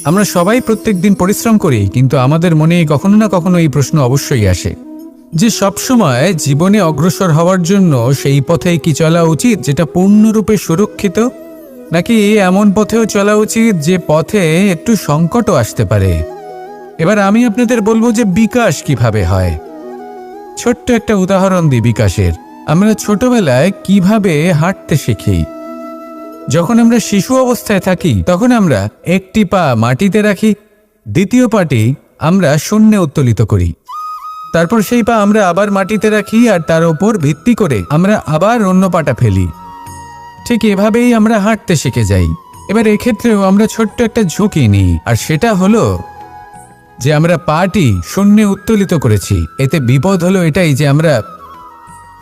আমরা সবাই প্রত্যেকদিন পরিশ্রম করি, কিন্তু আমাদের মনে কখনো না কখনো এই প্রশ্ন অবশ্যই আসে যে সবসময় জীবনে অগ্রসর হওয়ার জন্য সেই পথেই কি চলা উচিত যেটা পূর্ণরূপে সুরক্ষিত, নাকি এমন পথেও চলা উচিত যে পথে একটু সংকটও আসতে পারে। এবার আমি আপনাদের বলবো যে বিকাশ কিভাবে হয়। ছোট্ট একটা উদাহরণ দিই বিকাশের। আমরা ছোটবেলায় কিভাবে হাঁটতে শিখি। যখন আমরা শিশু অবস্থায় থাকি তখন আমরা একটি পা মাটিতে রাখি, দ্বিতীয় পাটি আমরা শূন্যে উত্তোলিত করি, তারপর সেই পা আমরা আবার মাটিতে রাখি আর তার উপর ভিত্তি করে আমরা আবার অন্য পাটা ফেলি। ঠিক এভাবেই আমরা হাঁটতে শিখে যাই। এবার এক্ষেত্রেও আমরা ছোট্ট একটা ঝুঁকি নিই, আর সেটা হলো যে আমরা পাটি শূন্যে উত্তোলিত করেছি। এতে বিপদ হলো এটাই যে আমরা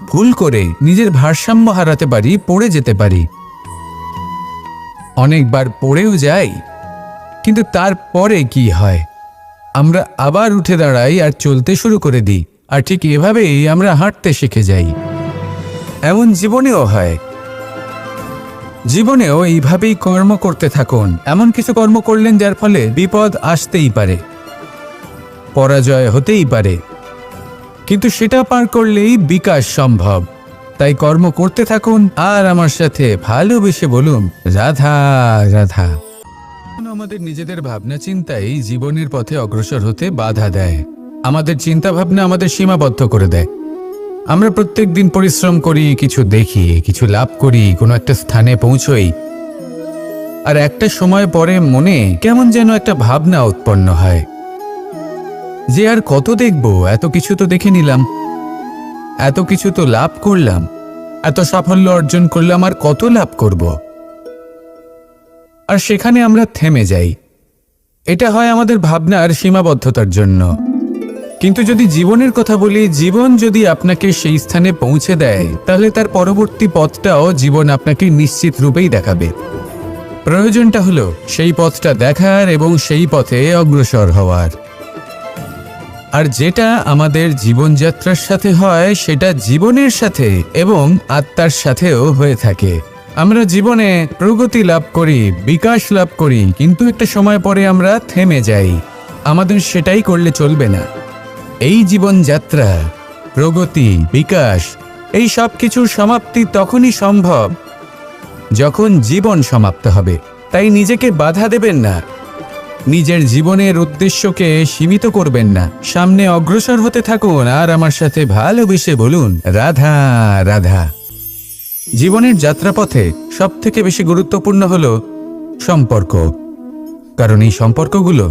ভুল করে নিজের ভারসাম্য হারাতে পারি, পড়ে যেতে পারি। অনেকবার পড়েও যাই, কিন্তু তারপরে কি হয়, আমরা আবার উঠে দাঁড়াই আর চলতে শুরু করে দিই, আর ঠিক এভাবেই আমরা হাঁটতে শিখে যাই। এমন জীবনেও হয়। জীবনেও এইভাবেই কর্ম করতে থাকুন। এমন কিছু কর্ম করলেন যার ফলে বিপদ আসতেই পারে, পরাজয় হতেই পারে, কিন্তু সেটা পার করলেই বিকাশ সম্ভব। তাই কর্ম করতে থাকুন আর আমার সাথে ভালোবেসে বলুন রাধা রাধা। আমাদের নিজেদের ভাবনা চিন্তাই জীবনের পথে অগ্রসর হতে বাধা দেয়। আমাদের চিন্তা ভাবনা আমাদের সীমাবদ্ধ করে দেয়। আমরা প্রত্যেক দিন পরিশ্রম করি, কিছু দেখি, কিছু লাভ করি, কোনো একটা স্থানে পৌঁছই, আর একটা সময় পরে মনে কেমন যেন একটা ভাবনা উৎপন্ন হয় যে আর কত দেখব, এত কিছু তো দেখে নিলাম, এত কিছু তো লাভ করলাম, এত সাফল্য অর্জন করলাম, আর কত লাভ করব। আর সেখানে আমরা থেমে যাই। এটা হয় আমাদের ভাবনার সীমাবদ্ধতার জন্য। কিন্তু যদি জীবনের কথা বলি, জীবন যদি আপনাকে সেই স্থানে পৌঁছে দেয় তাহলে তার পরবর্তী পথটাও জীবন আপনাকে নিশ্চিত রূপেই দেখাবে। প্রয়োজনটা হলো সেই পথটা দেখার এবং সেই পথে অগ্রসর হওয়ার। আর যেটা আমাদের জীবনযাত্রার সাথে হয় সেটা জীবনের সাথে এবং আত্মার সাথেও হয়ে থাকে। আমরা জীবনে প্রগতি লাভ করি, বিকাশ লাভ করি, কিন্তু একটা সময় পরে আমরা থেমে যাই। আমাদের সেটাই করলে চলবে না। এই জীবনযাত্রা, প্রগতি, বিকাশ, এই সব কিছুর সমাপ্তি তখনই সম্ভব যখন জীবন সমাপ্ত হবে। তাই নিজেকে বাধা দেবেন না, নিজের জীবনের উদ্দেশ্যকে সীমিত করবেন না। সামনে অগ্রসর হতে থাকুন আর আমার সাথে ভালোবেসে বলুন রাধা রাধা। জীবনের যাত্রাপথে সবথেকে বেশি গুরুত্বপূর্ণ হলো সম্পর্ক, কারণ এই সম্পর্কগুলো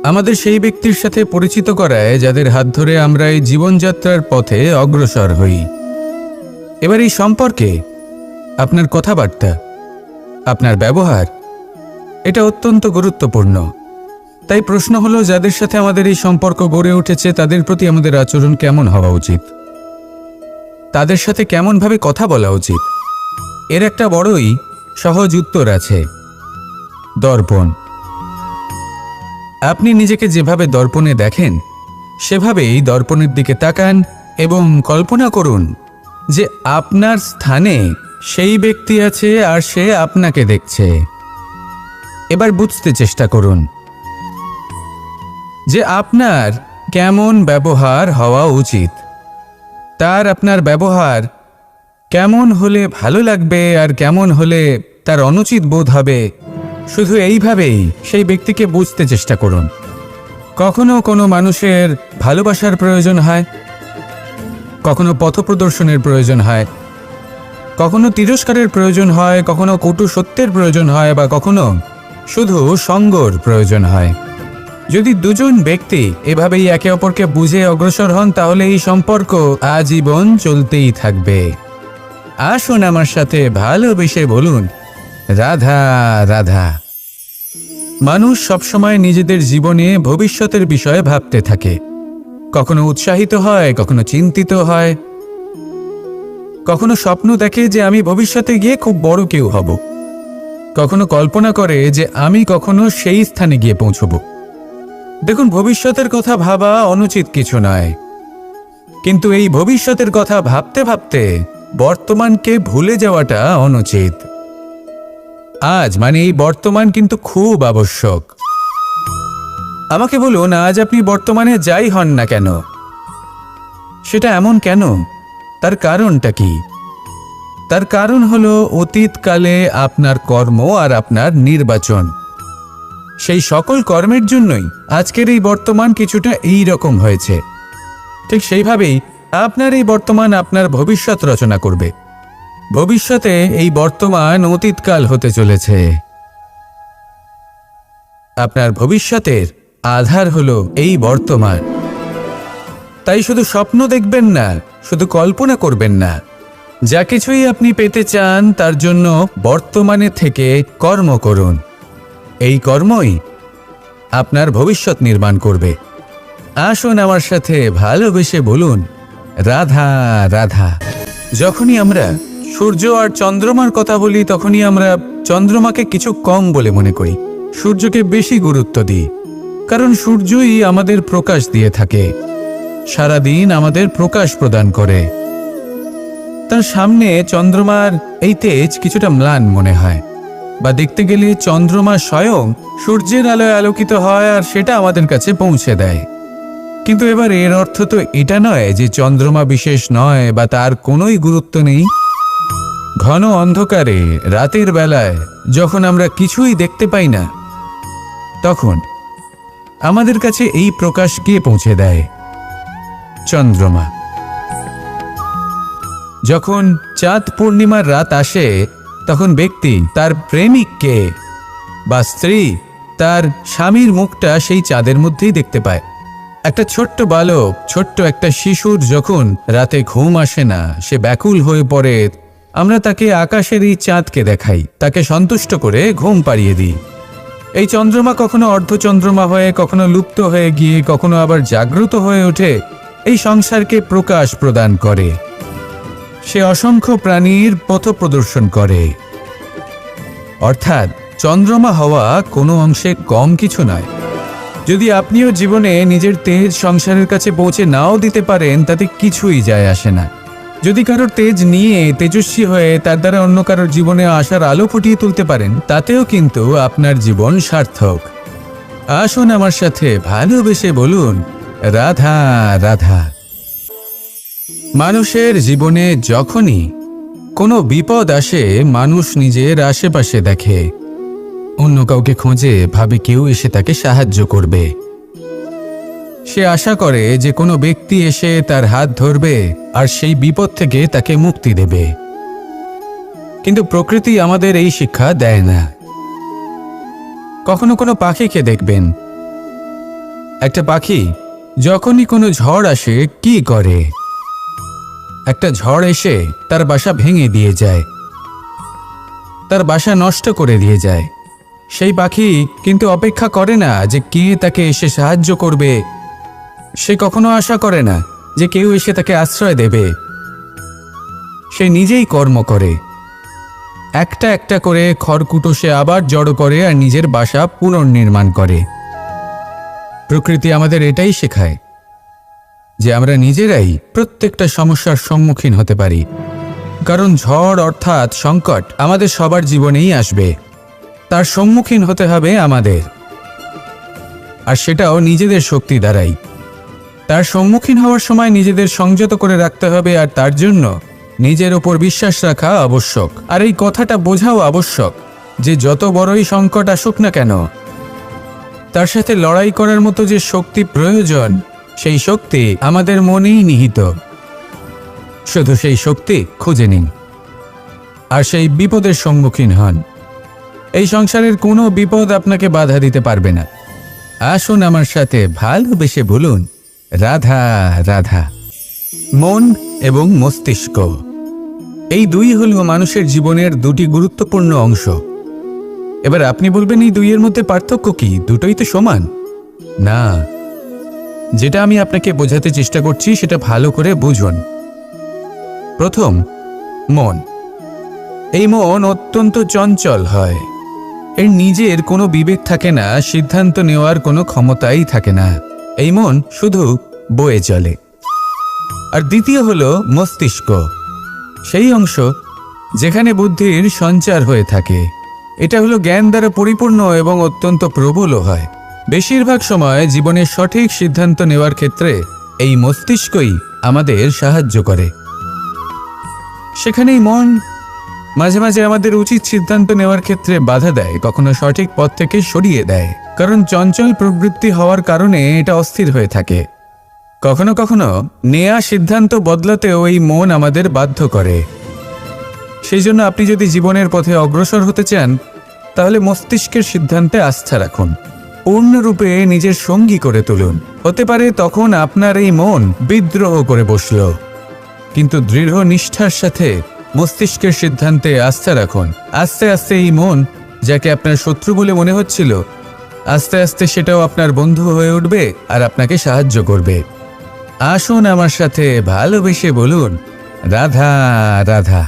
আমাদের সেই ব্যক্তির সাথে পরিচিত করায় যাদের হাত ধরে আমরা এই জীবনযাত্রার পথে অগ্রসর হই। এবার এই সম্পর্কে আপনার কথাবার্তা, আপনার ব্যবহার, এটা অত্যন্ত গুরুত্বপূর্ণ। তাই প্রশ্ন হলো, যাদের সাথে আমাদের এই সম্পর্ক গড়ে উঠেছে তাদের প্রতি আমাদের আচরণ কেমন হওয়া উচিত, তাদের সাথে কেমনভাবে কথা বলা উচিত। এর একটা বড়ই সহজ উত্তর আছে, দর্পণ। আপনি নিজেকে যেভাবে দর্পণে দেখেন সেভাবেই দর্পণের দিকে তাকান এবং কল্পনা করুন যে আপনার স্থানে সেই ব্যক্তি আছে আর সে আপনাকে দেখছে। এবার বুঝতে চেষ্টা করুন যে আপনার কেমন ব্যবহার হওয়া উচিত, তার আপনার ব্যবহার কেমন হলে ভালো লাগবে আর কেমন হলে তার অনুচিত বোধ হবে। শুধু এইভাবেই সেই ব্যক্তিকে বুঝতে চেষ্টা করুন। কখনো কোনো মানুষের ভালোবাসার প্রয়োজন হয়, কখনো পথপ্রদর্শনের প্রয়োজন হয়, কখনো তিরস্কারের প্রয়োজন হয়, কখনো কটু সত্যের প্রয়োজন হয়, বা কখনো শুধু সঙ্গর প্রয়োজন হয়। যদি দুজন ব্যক্তি এভাবেই একে অপরকে বুঝে অগ্রসর হন তাহলে এই সম্পর্ক আজীবন চলতেই থাকবে। আসুন আমার সাথে ভালোবেসে বলুন রাধা রাধা। মানুষ সবসময় নিজেদের জীবনে ভবিষ্যতের বিষয়ে ভাবতে থাকে। কখনো উৎসাহিত হয়, কখনো চিন্তিত হয়, কখনো স্বপ্ন দেখে যে আমি ভবিষ্যতে গিয়ে খুব বড় কেউ হব, কখনো কল্পনা করে যে আমি কখনো সেই স্থানে গিয়ে পৌঁছব। দেখুন, ভবিষ্যতের কথা ভাবা অনুচিত কিছু নয়, কিন্তু এই ভবিষ্যতের কথা ভাবতে ভাবতে বর্তমানকে ভুলে যাওয়াটা অনুচিত। আজ মানে এই বর্তমান কিন্তু খুব আবশ্যক। আমাকে বলুন, আজ আপনি বর্তমানে যাই হন না কেন, সেটা এমন কেন? তার কারণটা কি? তার কারণ হলো অতীতকালে আপনার কর্ম আর আপনার নির্বাচন। সেই সকল কর্মের জন্যই আজকের এই বর্তমান কিছুটা এই রকম হয়েছে। ঠিক সেইভাবেই আপনার এই বর্তমান আপনার ভবিষ্যৎ রচনা করবে। ভবিষ্যতে এই বর্তমান অতীতকাল হতে চলেছে। আপনার ভবিষ্যতের আধার হলো এই বর্তমান। তাই শুধু স্বপ্ন দেখবেন না, শুধু কল্পনা করবেন না। যা কিছুই আপনি পেতে চান তার জন্য বর্তমানে থেকে কর্ম করুন। এই কর্মই আপনার ভবিষ্যৎ নির্মাণ করবে। আসুন আমার সাথে ভালোবেসে বলুন, রাধা রাধা। যখনই আমরা সূর্য আর চন্দ্রমার কথা বলি, তখনই আমরা চন্দ্রমাকে কিছু কম বলে মনে করি, সূর্যকে বেশি গুরুত্ব দিই। কারণ সূর্যই আমাদের প্রকাশ দিয়ে থাকে, সারাদিন আমাদের প্রকাশ প্রদান করে। তার সামনে চন্দ্রমার এই তেজ কিছুটা ম্লান মনে হয়, বা দেখতে গেলে চন্দ্রমা স্বয়ং সূর্যের আলোয় আলোকিত হয় আর সেটা আমাদের কাছে পৌঁছে দেয়। কিন্তু এবার এর অর্থ তো এটা নয় যে চন্দ্রমা বিশেষ নয় বা তার কোনোই গুরুত্ব নেই। ঘন অন্ধকারে রাতের বেলায় যখন আমরা কিছুই দেখতে পাই না, তখন আমাদের কাছে এই প্রকাশ কে পৌঁছে দেয়? চন্দ্রমা। যখন চাঁদ পূর্ণিমার রাত আসে, তখন ব্যক্তি তার প্রেমিককে বা স্ত্রী তার স্বামীর মুখটা সেই চাঁদের মধ্যেই দেখতে পায়। একটা ছোট্ট বালক, ছোট্ট একটা শিশুর যখন রাতে ঘুম আসে না, সে ব্যাকুল হয়ে পড়ে, আমরা তাকে আকাশের এই চাঁদকে দেখাই, তাকে সন্তুষ্ট করে ঘুম পাড়িয়ে দিই। এই চন্দ্রমা কখনো অর্ধচন্দ্রমা হয়ে, কখনো লুপ্ত হয়ে গিয়ে, কখনো আবার জাগ্রত হয়ে ওঠে, এই সংসারকে প্রকাশ প্রদান করে। সে অসংখ্য প্রাণীর পথ প্রদর্শন করে। অর্থাৎ চন্দ্রমা হওয়া কোনো অংশে কম কিছু নয়। যদি আপনিও জীবনে নিজের তেজ সংসারের কাছে পৌঁছে নাও দিতে পারেন, তাতে কিছুই যায় আসে না। যদি কারোর তেজ নিয়ে তেজস্বী হয়ে তার দ্বারা অন্য কারোর জীবনে আসার আলো ফুটিয়ে তুলতে পারেন, তাতেও কিন্তু আপনার জীবন সার্থক। আসুন আমার সাথে ভালোবেসে বলুন, রাধা রাধা। মানুষের জীবনে যখনই কোনো বিপদ আসে, মানুষ নিজের আশেপাশে দেখে, অন্য কাউকে খোঁজে, ভাবে কেউ এসে তাকে সাহায্য করবে। সে আশা করে যে কোনো ব্যক্তি এসে তার হাত ধরবে আর সেই বিপদ থেকে তাকে মুক্তি দেবে। কিন্তু প্রকৃতি আমাদের এই শিক্ষা দেয় না। কখনো কোনো পাখিকে দেখবেন, একটা পাখি যখনই কোনো ঝড় আসে কি করে? একটা ঝড় এসে তার বাসা ভেঙে দিয়ে যায়, তার বাসা নষ্ট করে দিয়ে যায়। সেই পাখি কিন্তু অপেক্ষা করে না যে কে তাকে এসে সাহায্য করবে। সে কখনো আশা করে না যে কেউ এসে তাকে আশ্রয় দেবে। সে নিজেই কর্ম করে, একটা একটা করে খড়কুটো সে আবার জড়ো করে আর নিজের বাসা পুনর্নির্মাণ করে। প্রকৃতি আমাদের এটাই শেখায় যে আমরা নিজেরাই প্রত্যেকটা সমস্যার সম্মুখীন হতে পারি। কারণ ঝড় অর্থাৎ সংকট আমাদের সবার জীবনেই আসবে, তার সম্মুখীন হতে হবে আমাদের, আর সেটাও নিজেদের শক্তি দ্বারাই। তার সম্মুখীন হওয়ার সময় নিজেদের সংযত করে রাখতে হবে, আর তার জন্য নিজের ওপর বিশ্বাস রাখা আবশ্যক। আর এই কথাটা বোঝাও আবশ্যক যে যত বড়ই সংকট আসুক না কেন, তার সাথে লড়াই করার মতো যে শক্তি প্রয়োজন, সেই শক্তি আমাদের মনেই নিহিত। শুধু সেই শক্তি খুঁজে নিন আর সেই বিপদের সম্মুখীন হন। এই সংসারের কোনো বিপদ আপনাকে বাধা দিতে পারবে না। আসুন আমার সাথে ভালোবেসে বলুন, রাধা রাধা। মন এবং মস্তিষ্ক, এই দুই হল মানুষের জীবনের দুটি গুরুত্বপূর্ণ অংশ। এবার আপনি বলবেন, এই দুইয়ের মধ্যে পার্থক্য কি? দুটোই তো সমান। না, যেটা আমি আপনাকে বোঝাতে চেষ্টা করছি সেটা ভালো করে বুঝুন। প্রথম, মন। এই মন অত্যন্ত চঞ্চল হয়, এর নিজের কোনো বিবেক থাকে না, সিদ্ধান্ত নেওয়ার কোনো ক্ষমতাই থাকে না। এই মন শুধু বয়ে চলে। আর দ্বিতীয় হলো মস্তিষ্ক, সেই অংশ যেখানে বুদ্ধির সঞ্চার হয়ে থাকে। এটা হলো জ্ঞান দ্বারা পরিপূর্ণ এবং অত্যন্ত প্রবলও হয়। বেশিরভাগ সময় জীবনের সঠিক সিদ্ধান্ত নেওয়ার ক্ষেত্রে এই মস্তিষ্কই আমাদের সাহায্য করে। সেখানেই মন মাঝে মাঝে আমাদের উচিত সিদ্ধান্ত নেওয়ার ক্ষেত্রে বাধা দেয়, কখনো সঠিক পথ থেকে সরিয়ে দেয়, কারণ চঞ্চল প্রবৃত্তি হওয়ার কারণে এটা অস্থির হয়ে থাকে। কখনো কখনো নেয়া সিদ্ধান্ত বদলাতেও এই মন আমাদের বাধ্য করে। সেই জন্য আপনি যদি জীবনের পথে অগ্রসর হতে চান, তাহলে মস্তিষ্কের সিদ্ধান্তে আস্থা রাখুন, পূর্ণরূপে নিজের সঙ্গী করে তুলুন। হতে পারে তখন আপনার এই মন বিদ্রোহ করে বসল, কিন্তু দৃঢ় নিষ্ঠার সাথে মস্তিষ্কের সিদ্ধান্তে আস্থা রাখুন। আস্তে আস্তে এই মন, যাকে আপনার শত্রু বলে মনে হচ্ছিল, আস্তে আস্তে সেটাও আপনার বন্ধু হয়ে উঠবে আর আপনাকে সাহায্য করবে। আসুন আমার সাথে ভালোবেসে বলুন, রাধা রাধা।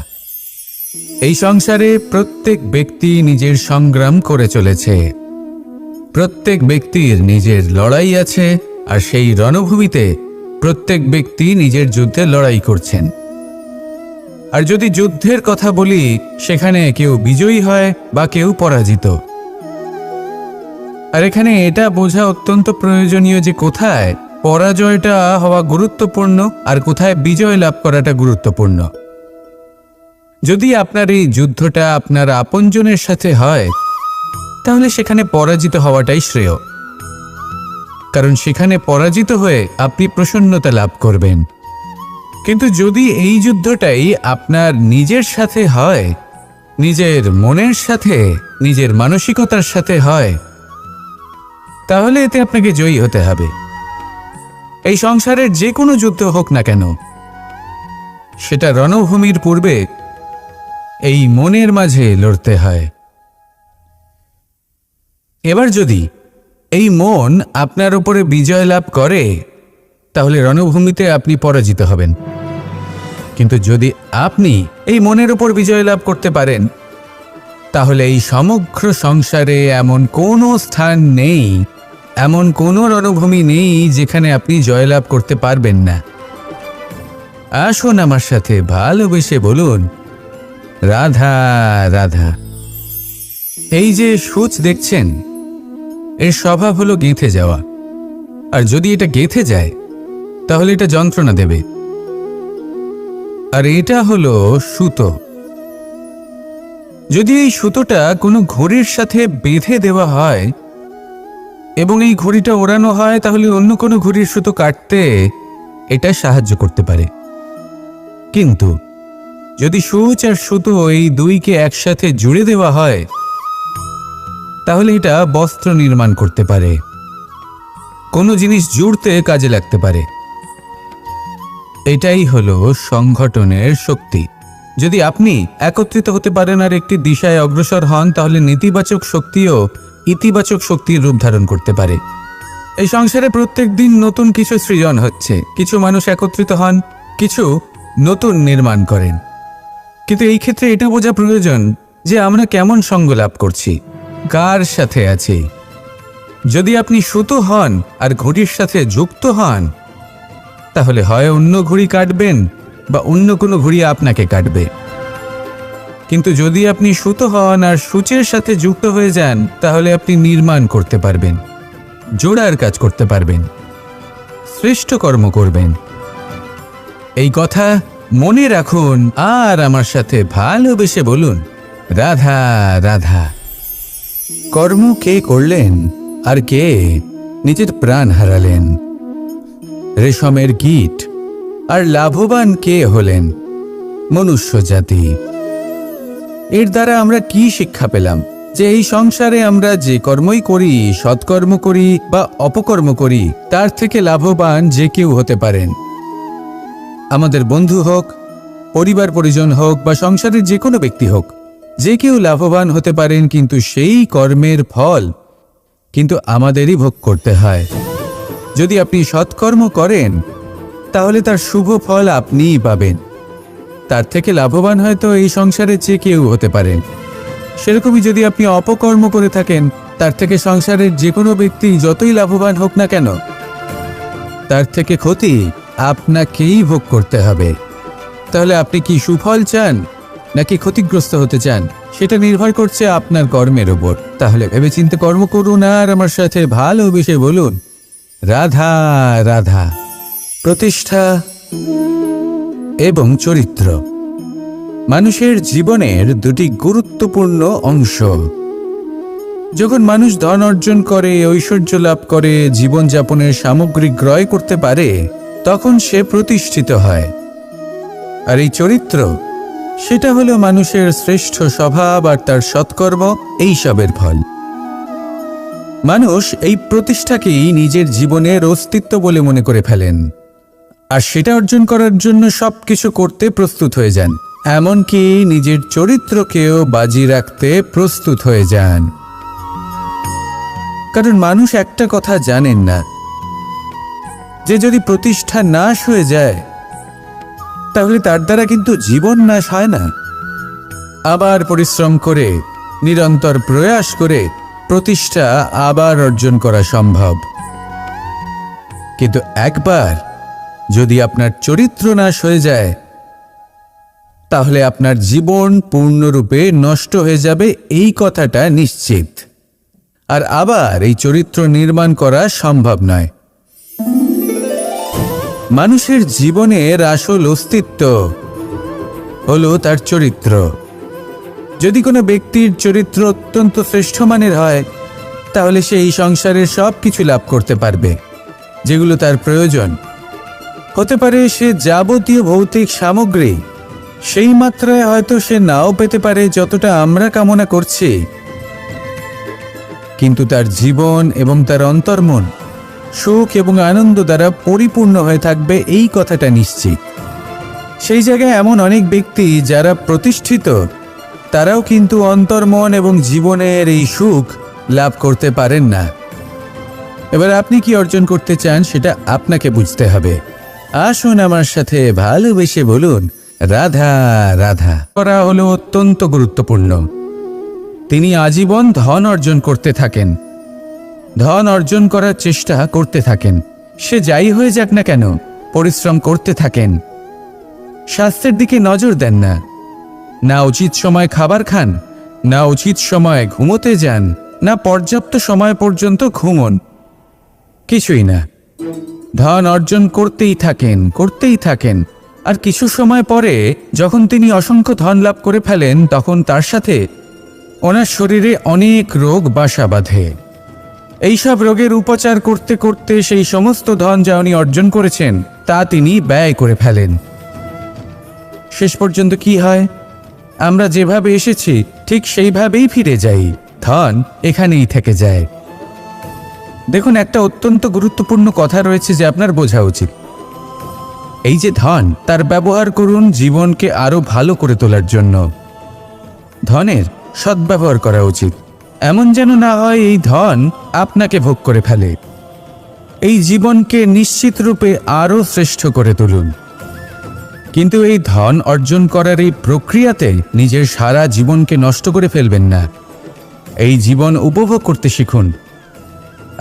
এই সংসারে প্রত্যেক ব্যক্তি নিজের সংগ্রাম করে চলেছে। প্রত্যেক ব্যক্তির নিজের লড়াই আছে, আর সেই রণভূমিতে প্রত্যেক ব্যক্তি নিজের যুদ্ধে লড়াই করছেন। আর যদি যুদ্ধের কথা বলি, সেখানে কেউ বিজয়ী হয় বা কেউ পরাজিত। আর এখানে এটা বোঝা অত্যন্ত প্রয়োজনীয় যে কোথায় পরাজয়টা হওয়া গুরুত্বপূর্ণ আর কোথায় বিজয় লাভ করাটা গুরুত্বপূর্ণ। যদি আপনার এই যুদ্ধটা আপনার আপনজনের সাথে হয়, তাহলে সেখানে পরাজিত হওয়াটাই শ্রেয়, কারণ সেখানে পরাজিত হয়ে আপনি প্রসন্নতা লাভ করবেন। কিন্তু যদি এই যুদ্ধটাই আপনার নিজের সাথে হয়, নিজের মনের সাথে, নিজের মানসিকতার সাথে হয়, তাহলে এতে আপনাকে জয়ী হতে হবে। এই সংসারের যে কোনো যুদ্ধ হোক না কেন, সেটা রণভূমির পূর্বে এই মনের মাঝে লড়তে হয়। এবার যদি এই মন আপনার উপরে বিজয় লাভ করে, তাহলে রণভূমিতে আপনি পরাজিত হবেন। কিন্তু যদি আপনি এই মনের উপর বিজয় লাভ করতে পারেন, তাহলে এই সমগ্র সংসারে এমন কোনো স্থান নেই, এমন কোনো রণভূমি নেই যেখানে আপনি জয়লাভ করতে পারবেন না। আসুন আমার সাথে ভালোবেসে বলুন, রাধা রাধা। এই যে সূচ দেখছেন, এর স্বভাব হলো গেঁথে যাওয়া। আর যদি এটা গেঁথে যায়, তাহলে এটা যন্ত্রণা দেবে। আর এটা হলো সুতো। যদি এই সুতোটা কোনো ঘড়ির সাথে বেঁধে দেওয়া হয় এবং এই ঘড়িটা ওড়ানো হয়, তাহলে অন্য কোনো ঘড়ির সুতো কাটতে এটা সাহায্য করতে পারে। কিন্তু যদি সূচ আর সুতো এই দুইকে একসাথে জুড়ে দেওয়া হয়, তাহলে এটা বস্ত্র নির্মাণ করতে পারে, কোনো জিনিস জুড়তে কাজে লাগতে পারে। এটাই হলো সংগঠনের শক্তি। যদি আপনি একত্রিত হতে পারেন আর একটি দিশায় অগ্রসর হন, তাহলে নেতিবাচক শক্তিও ইতিবাচক শক্তির রূপ ধারণ করতে পারে। এই সংসারে প্রত্যেক দিন নতুন কিছু সৃজন হচ্ছে। কিছু মানুষ একত্রিত হন, কিছু নতুন নির্মাণ করেন। কিন্তু এই ক্ষেত্রে এটা বোঝা প্রয়োজন যে আমরা কেমন সঙ্গ লাভ করছি, কার সাথে আছি। যদি আপনি সুতো হন আর ঘড়ির সাথে যুক্ত হন, তাহলে হয় অন্য ঘড়ি কাটবেন বা অন্য কোনো ঘড়ি আপনাকে কাটবে। কিন্তু যদি আপনি সুতো হন আর সূচের সাথে যুক্ত হয়ে যান, তাহলে আপনি নির্মাণ করতে পারবেন, জোড়ার কাজ করতে পারবেন, শ্রেষ্ঠ কর্ম করবেন। এই কথা মনে রাখুন আর আমার সাথে ভালোবেসে বলুন, রাধা রাধা। কর্ম কে করলেন আর কে নিজের প্রাণ হারালেন? রেশমের কীট। আর লাভবান কে হলেন? মনুষ্য জাতি। এর দ্বারা আমরা কি শিক্ষা পেলাম? যে এই সংসারে আমরা যে কর্মই করি, সৎকর্ম করি বা অপকর্ম করি, তার থেকে লাভবান যে কেউ হতে পারেন। আমাদের বন্ধু হোক, পরিবার পরিজন হোক বা সংসারের যে কোনো ব্যক্তি হোক, যে কেউ লাভবান হতে পারেন, কিন্তু সেই কর্মের ফল কিন্তু আমাদেরই ভোগ করতে হয়। যদি আপনি সৎকর্ম করেন, তাহলে তার শুভ ফল আপনিই পাবেন। তার থেকে লাভবান হয়তো এই সংসারে যে কেউ হতে পারেন। সেরকমই যদি আপনি অপকর্ম করে থাকেন, তার থেকে সংসারের যে কোনো ব্যক্তি যতই লাভবান হোক না কেন, তার থেকে ক্ষতি আপনাকেই ভোগ করতে হবে। তাহলে আপনি কি সুফল চান নাকি ক্ষতিগ্রস্ত হতে চান, সেটা নির্ভর করছে আপনার কর্মের ওপর। তাহলে ভেবেচিন্তে কর্ম করুন আর আমার সাথে ভালোবেসে বলুন, রাধা রাধা। প্রতিষ্ঠা এবং চরিত্র মানুষের জীবনের দুটি গুরুত্বপূর্ণ অংশ। যখন মানুষ ধন অর্জন করে, ঐশ্বর্য লাভ করে, জীবনযাপনের সামগ্রী ক্রয় করতে পারে, তখন সে প্রতিষ্ঠিত হয়। আর এই চরিত্র, সেটা হলো মানুষের শ্রেষ্ঠ স্বভাব আর তার সৎকর্ম, এইসবের ফল। মানুষ এই প্রতিষ্ঠাকেই নিজের জীবনের অস্তিত্ব বলে মনে করে ফেলেন, আর সেটা অর্জন করার জন্য সবকিছু করতে প্রস্তুত হয়ে যান, এমনকি নিজের চরিত্রকেও বাজি রাখতে প্রস্তুত হয়ে যান। কারণ মানুষ একটা কথা জানেন না, যে যদি প্রতিষ্ঠা নাশ হয়ে যায় তাহলে তার দ্বারা কিন্তু জীবন নাশ হয় না। আবার পরিশ্রম করে, নিরন্তর প্রয়াস করে প্রতিষ্ঠা আবার অর্জন করা সম্ভব। কিন্তু একবার যদি আপনার চরিত্র নাশ হয়ে যায়, তাহলে আপনার জীবন পূর্ণরূপে নষ্ট হয়ে যাবে, এই কথাটা নিশ্চিত। আর আবার এই চরিত্র নির্মাণ করা সম্ভব নয়। মানুষের জীবনের আসল অস্তিত্ব হলো তার চরিত্র। যদি কোনো ব্যক্তির চরিত্র অত্যন্ত শ্রেষ্ঠ মানের হয়, তাহলে সে এই সংসারের সব কিছু লাভ করতে পারবে যেগুলো তার প্রয়োজন। হতে পারে সে যাবতীয় ভৌতিক সামগ্রী সেই মাত্রায় হয়তো সে নাও পেতে পারে যতটা আমরা কামনা করছি, কিন্তু তার জীবন এবং তার অন্তর্মন সুখ এবং আনন্দ দ্বারা পরিপূর্ণ হয়ে থাকবে, এই কথাটা নিশ্চিত। সেই জায়গায় এমন অনেক ব্যক্তি যারা প্রতিষ্ঠিত, তারাও কিন্তু অন্তর্মন এবং জীবনের এই সুখ লাভ করতে পারেন না। এবার আপনি কি অর্জন করতে চান সেটা আপনাকে বুঝতে হবে। আসুন আমার সাথে ভালোবেসে বলুন, রাধা রাধা। করা হলো অত্যন্ত গুরুত্বপূর্ণ। তিনি আজীবন ধন অর্জন করতে থাকেন, ধন অর্জন করার চেষ্টা করতে থাকেন। সে যাই হয়ে যাক না কেন, পরিশ্রম করতে থাকেন। স্বাস্থ্যের দিকে নজর দেন না, না উচিত সময় খাবার খান, না উচিত সময় ঘুমোতে যান, না পর্যাপ্ত সময় পর্যন্ত ঘুমন, কিছুই না। ধন অর্জন করতেই থাকেন। আর কিছু সময় পরে যখন তিনি অসংখ্য ধন লাভ করে ফেলেন, তখন তার সাথে ওনার শরীরে অনেক রোগ বাসা বাঁধে। এইসব রোগের উপচার করতে করতে সেই সমস্ত ধন যা উনি অর্জন করেছেন তা তিনি ব্যয় করে ফেলেন। শেষ পর্যন্ত কি হয়? আমরা যেভাবে এসেছি ঠিক সেইভাবেই ফিরে যাই, ধন এখানেই থেকে যায়। দেখুন, একটা অত্যন্ত গুরুত্বপূর্ণ কথা রয়েছে যে আপনার বোঝা উচিত। এই যে ধন, তার ব্যবহার করুন জীবনকে আরো ভালো করে তোলার জন্য। ধনের সদ্ব্যবহার করা উচিত, এমন যেন না হয় এই ধন আপনাকে ভোগ করে ফেলে। এই জীবনকে নিশ্চিত রূপে আরো শ্রেষ্ঠ করে তুলুন। কিন্তু এই ধন অর্জন করার এই প্রক্রিয়াতে নিজের সারা জীবনকে নষ্ট করে ফেলবেন না। এই জীবন উপভোগ করতে শিখুন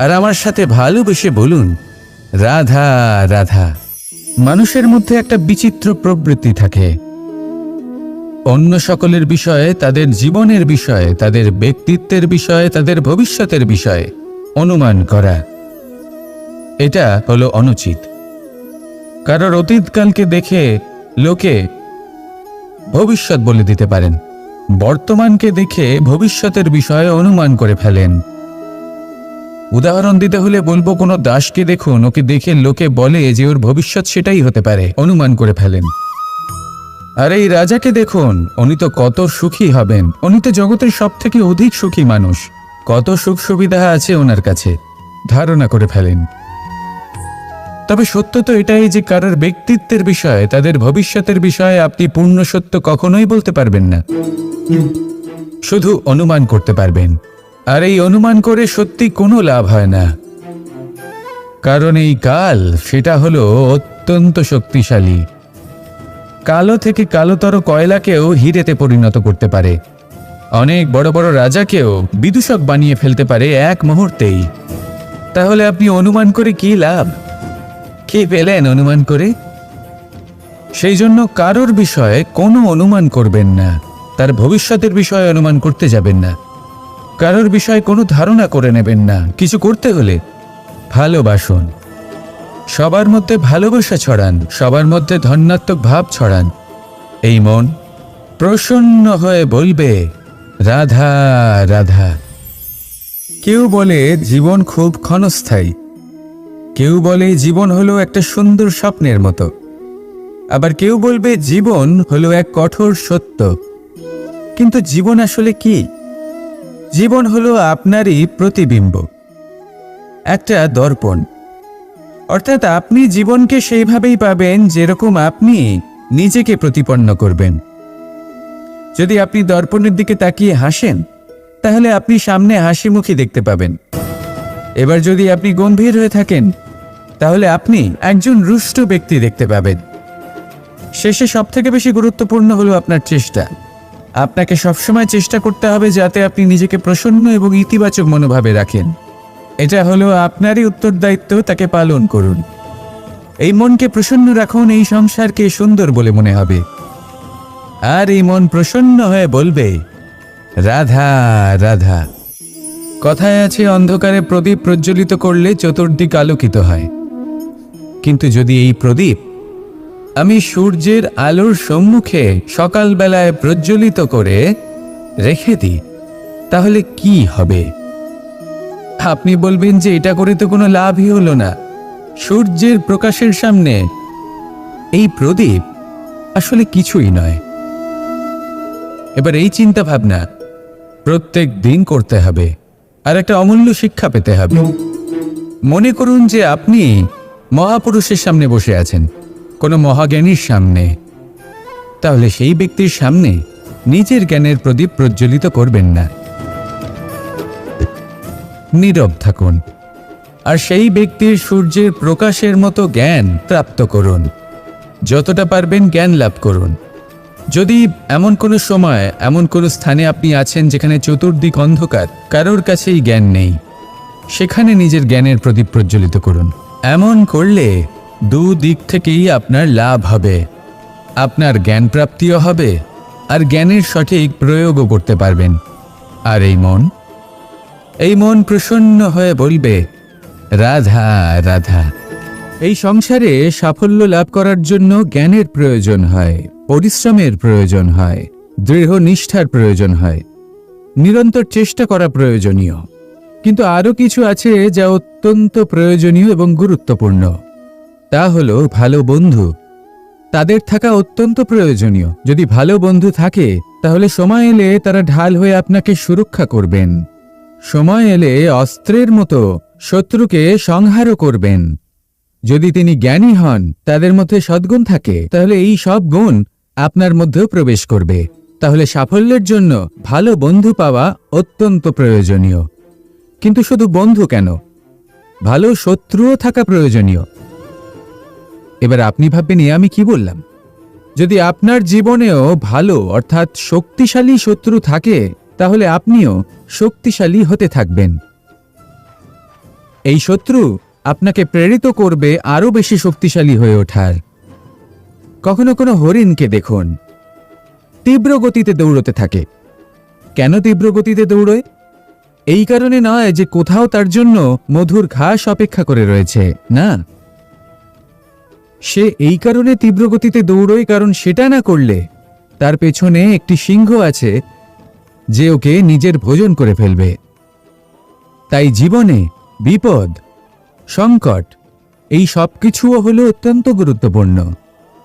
আর আমার সাথে ভালোবেসে বলুন, রাধা রাধা। মানুষের মধ্যে একটা বিচিত্র প্রবৃত্তি থাকে, অন্য সকলের বিষয়ে, তাদের জীবনের বিষয়ে, তাদের ব্যক্তিত্বের বিষয়ে, তাদের ভবিষ্যতের বিষয়ে অনুমান করা। এটা হলো অনুচিত। কারোর অতীতকালকে দেখে লোকে ভবিষ্যৎ বলে দিতে পারেন, বর্তমানকে দেখে ভবিষ্যতের বিষয়ে অনুমান করে ফেলেন। উদাহরণ দিতে হলে বলবো, কোনো দাসকে দেখুন, ওকে দেখে লোকে বলে যে ওর ভবিষ্যৎ সেটাই হতে পারে, অনুমান করে ফেলেন। আর এই রাজাকে দেখুন, উনি তো কত সুখী হবেন, উনি তো জগতের সব থেকে অধিক সুখী মানুষ, কত সুখ সুবিধা আছে ওনার কাছে, ধারণা করে ফেলেন। তবে সত্য তো এটাই যে কারোর ব্যক্তিত্বের বিষয়ে, তাদের ভবিষ্যতের বিষয়ে আপনি পূর্ণ সত্য কখনোই বলতে পারবেন না, শুধু অনুমান করতে পারবেন। আর এই অনুমান করে সত্যি কোনো লাভ হয় না, কারণ এই কাল সেটা হলো অত্যন্ত শক্তিশালী। কালো থেকে কালোতর কয়লাকেও হিরেতে পরিণত করতে পারে, অনেক বড় বড় রাজাকেও বিদূষক বানিয়ে ফেলতে পারে এক মুহূর্তেই। তাহলে আপনি অনুমান করে কি লাভ? কি পেলেন অনুমান করে? সেই জন্য কারোর বিষয়ে কোনো অনুমান করবেন না। তার ভবিষ্যতের বিষয়ে অনুমান করতে যাবেন না, কারোর বিষয়ে কোনো ধারণা করে নেবেন না। কিছু করতে হলে ভালোবাসুন, সবার মধ্যে ভালোবাসা ছড়ান, সবার মধ্যে ধনাত্মক ভাব ছড়ান। এই মন প্রসন্ন হয়ে বলবে, রাধা রাধা। কেউ বলে জীবন খুব ক্ষণস্থায়ী, কেউ বলে জীবন হলো একটা সুন্দর স্বপ্নের মতো, আবার কেউ বলবে জীবন হলো এক কঠোর সত্য। কিন্তু জীবন আসলে কি? জীবন হলো আপনারই প্রতিবিম্ব, একটা দর্পণ। অর্থাৎ আপনি জীবনকে সেইভাবেই পাবেন যেরকম আপনি নিজেকে প্রতিপন্ন করবেন। যদি আপনি দর্পণের দিকে তাকিয়ে হাসেন, তাহলে আপনি সামনে হাসি মুখী দেখতে পাবেন। এবার যদি আপনি গম্ভীর হয়ে থাকেন, তাহলে আপনি একজন রুষ্ট ব্যক্তি দেখতে পাবেন। শেষে সবথেকে বেশি গুরুত্বপূর্ণ হলো আপনার চেষ্টা। আপনাকে সবসময় চেষ্টা করতে হবে যাতে আপনি নিজেকে প্রসন্ন এবং ইতিবাচক মনোভাবে রাখেন। এটা হলো আপনারই উত্তরদায়িত্ব, তাকে পালন করুন। এই মনকে প্রসন্ন রাখুন, এই সংসারকে সুন্দর বলে মনে হবে। আর এই মন প্রসন্ন হয়ে বলবে, রাধা রাধা। কথায় আছে, অন্ধকারে প্রদীপ প্রজ্বলিত করলে চতুর্দিক আলোকিত হয়। কিন্তু যদি এই প্রদীপ আমি সূর্যের আলোর সম্মুখে সকালবেলায় প্রজ্বলিত করে রেখে দিই, তাহলে কি হবে? আপনি বলবেন যে এটা করে তো কোনো লাভই হলো না। সূর্যের প্রকাশের সামনে এই প্রদীপ আসলে কিছুই নয়। এবার এই চিন্তা ভাবনা প্রত্যেক দিন করতে হবে, আর একটা অমূল্য শিক্ষা পেতে হবে। মনে করুন যে আপনি মহাপুরুষের সামনে বসে আছেন, কোনো মহাজ্ঞানীর সামনে। তাহলে সেই ব্যক্তির সামনে নিজের জ্ঞানের প্রদীপ প্রজ্বলিত করবেন না, নীরব থাকুন, আর সেই ব্যক্তির সূর্যের প্রকাশের মতো জ্ঞান প্রাপ্ত করুন। যতটা পারবেন জ্ঞান লাভ করুন। যদি এমন কোনো সময়, এমন কোনো স্থানে আপনি আছেন যেখানে চতুর্দিক অন্ধকার, কারোর কাছেই জ্ঞান নেই, সেখানে নিজের জ্ঞানের প্রদীপ প্রজ্বলিত করুন। এমন করলে দুদিক থেকেই আপনার লাভ হবে। আপনার জ্ঞান প্রাপ্তিও হবে, আর জ্ঞানের সঠিক প্রয়োগও করতে পারবেন। আর এই মন প্রসন্ন হয়ে বলবে, রাধা রাধা। এই সংসারে সাফল্য লাভ করার জন্য জ্ঞানের প্রয়োজন হয়, পরিশ্রমের প্রয়োজন হয়, দৃঢ় নিষ্ঠার প্রয়োজন হয়, নিরন্তর চেষ্টা করা প্রয়োজনীয়। কিন্তু আরও কিছু আছে যা অত্যন্ত প্রয়োজনীয় এবং গুরুত্বপূর্ণ। তা হলো ভালো বন্ধু। তাদের থাকা অত্যন্ত প্রয়োজনীয়। যদি ভালো বন্ধু থাকে, তাহলে সময় এলে তারা ঢাল হয়ে আপনাকে সুরক্ষা করবেন। সময় এলে অস্ত্রের মতো শত্রুকে সংহারও করবেন। যদি তিনি জ্ঞানী হন, তাদের মধ্যে সদ্গুণ থাকে, তাহলে এই সব গুণ আপনার মধ্যেও প্রবেশ করবে। তাহলে সাফল্যের জন্য ভালো বন্ধু পাওয়া অত্যন্ত প্রয়োজনীয়। কিন্তু শুধু বন্ধু কেন, ভালো শত্রুও থাকা প্রয়োজনীয়। এবার আপনি ভাববেন, আমি কি বললাম? যদি আপনার জীবনেও ভালো অর্থাৎ শক্তিশালী শত্রু থাকে, তাহলে আপনিও শক্তিশালী হতে থাকবেন। এই শত্রু আপনাকে প্রেরিত করবে আরো বেশি শক্তিশালী হয়ে ওঠার। কখনো কোনো হরিণকে দেখুন, তীব্র গতিতে দৌড়তে থাকে। কেন তীব্র গতিতে দৌড়য়? এই কারণে নয় যে কোথাও তার জন্য মধুর ঘাস অপেক্ষা করে রয়েছে, না। সে এই কারণে তীব্র গতিতে দৌড়য় কারণ সেটা না করলে তার পেছনে একটি সিংহ আছে যে ওকে নিজের ভোজন করে ফেলবে। তাই জীবনে বিপদ, সংকট, এই সব কিছুও হলো অত্যন্ত গুরুত্বপূর্ণ।